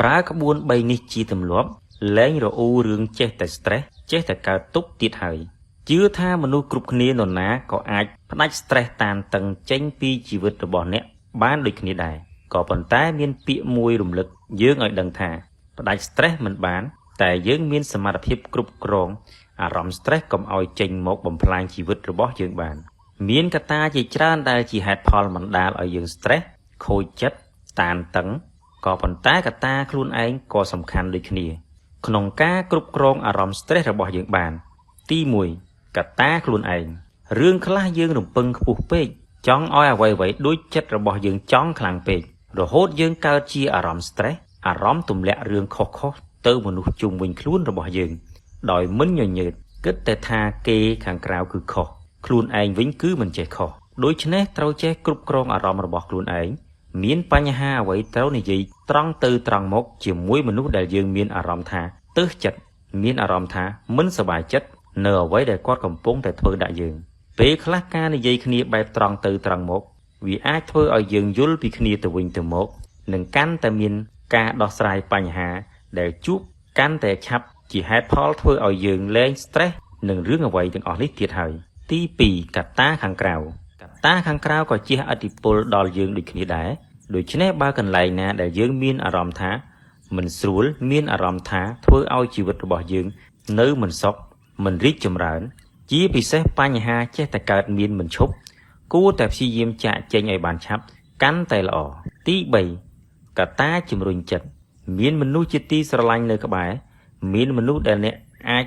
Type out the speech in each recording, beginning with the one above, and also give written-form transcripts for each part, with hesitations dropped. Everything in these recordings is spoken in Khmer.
ប្រើក្បួន3នេះជាទម្លាប់លែងរអ៊ូរឿងចេះតែ stress ចេះតែកើតទុក្ខទៀតហើយជឿថាមនុស្សគ្រប់គ្នានរណាក៏អាចផ្ដាច់ stress តានតឹងចេញពីជីវិតរបស់អ្នកបានដូចគ្នាដែរក៏ប៉ុន្តែមានពាក្យមួយរំលឹកយើងឲ្យដឹងថាផ្ដាច់ stress មិនបានតែយើងមានសមត្ថភាពគ្រប់គ្រងអារម្មណ៍ stress កុំឲ្យចេញមកបំផ្លាញជីវិតរបស់យើងបានមានកត្តាជាច្រើនដែលជាហេតុផលបណ្ដាលឲ្យយើង stress ខូចចិត្តតានតឹងក៏ប៉ុន្តែកត្តាខ្លួនឯងក៏សំខាន់ដូចគ្នាក្នុងការគ្រប់គ្រងអារម្មណ៍ stress របស់យើងបានទី1កត្តាខ្លួនឯងរឿងខ្លះយើងរំពឹងខ្ពស់ពេកចង់ឲ្យអ្វីៗដូចចិត្តរបស់យើងចង់ខ្លាំងពេករហូតយើងកើតជាអារម្មណ៍ stress អារម្មណ៍ទម្លាក់រឿងខុសៗទៅមនុស្សជុំវិញខ្លួនរបស់យើងដោយមិនញញើតគិតតែថាគេខាងក្រៅគឺខុសខ្លួនឯងវិញគឺមិនចេះខុសដូច្នេះត្រូវចេះគ្រប់គ្រងអារម្មណ៍របស់ខ្លួនឯងមានបញ្ហាអ្វីត្រូវនិយាយត្រង់ទៅត្រង់មកជាមួយមនុស្សដែលយើងមានអារម្មណ៍ថាទើសចិត្តមានអារម្មណ៍ថាមិនសប្បាយចិត្តនៅអ្វីដែលគាត់កំពុងតែធ្វើដាក់យើងពេលខ្លះការនិយាយគ្នាបែបត្រង់ទៅត្រង់មកវាអាចធ្វើឲ្យយើងយល់ពីគ្នាទៅវិញទៅមកនិងកាន់តែមានការដោះស្រាយបញ្ហាដែលជួបកាន់តែឆាប់ជាហេតុផលធ្វើឲ្យយើងលែង stress នឹងរឿងអ្វីទាំងអស់នេះទៀតហើយទី2កត្តាខាងក្រៅកត្តាខាងក្រៅក៏ជះឥទ្ធិពលដល់យើងដូចគ្នាដែរដូច្នេះបើកន្លែងណាដែលយើងមានអារម្មណ៍ថាមិនស្រួលមានអារម្មណ៍ថាធ្វើឲ្យជីវិតរបស់យើងនៅមិនសុខមិនរីកចម្រើនជាពិសេសបញ្ហាចេះតែកើតមានមិនឈប់គួរតែព្យាយាមចាកចេញឲ្យបានឆាប់កាន់តែល្អទី3កត្តាជំរុញចិត្តមានមនុស្សជាទីស្រឡាញ់នៅក្បែរមានមនុស្សដែលអ្នកអាច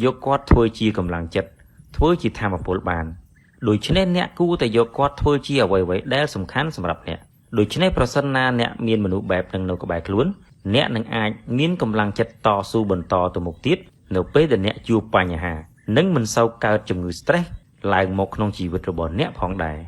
យកគាត់ធ្វើជាកម្លាំងចិត្តធ្វើជាធម៌ពលបានដូច្នេះអ្នកគួរតែយកគាត់ធ្វើជាអ្វីៗដែលសំខាន់សម្រាប់អ្នកដូច្នេះប្រសិនណាអ្នកមានមនុស្សបែបហ្នឹងនៅក្បែរខ្លួនអ្នកនឹងអាចមានកម្លាំងចិត្តតស៊ូបន្តទៅមុខទៀតនៅពេលដែលអ្នកជួបបញ្ហានិងមិនសូវកើតជំងឺ stress ឡើងមកក្នុងជីវិតរបស់អ្នកផងដែរ